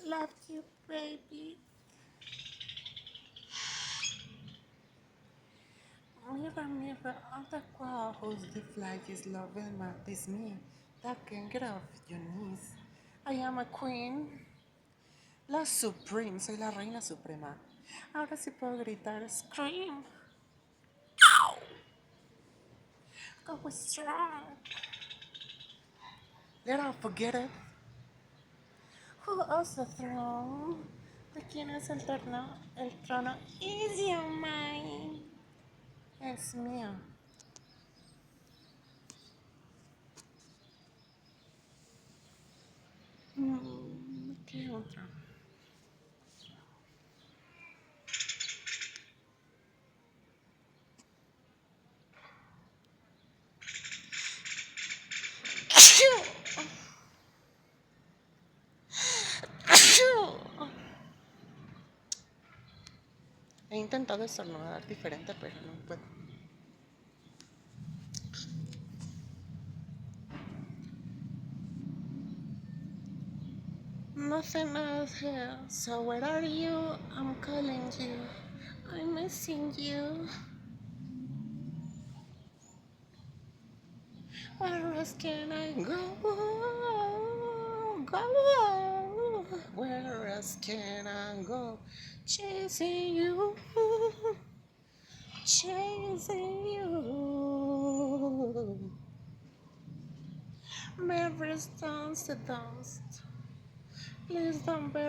love you, baby. Mirror, mirror on the wall, whose the flag is loving my this me that can get off your knees. I am a queen, la supreme, soy la reina suprema. Ahora sí puedo gritar, scream. Ow! Go strong. Let her forget it. Who owns the throne? ¿De quién es el trono? El trono is your mine. Es mío. ¿Qué otra? He intentado estornudar diferente, pero no puedo. Nothing else here. So where are you? I'm calling you. I'm missing you. Where else can I go? Go. Where else can I go? Chasing you. Chasing you. Memories dance the dust. Please don't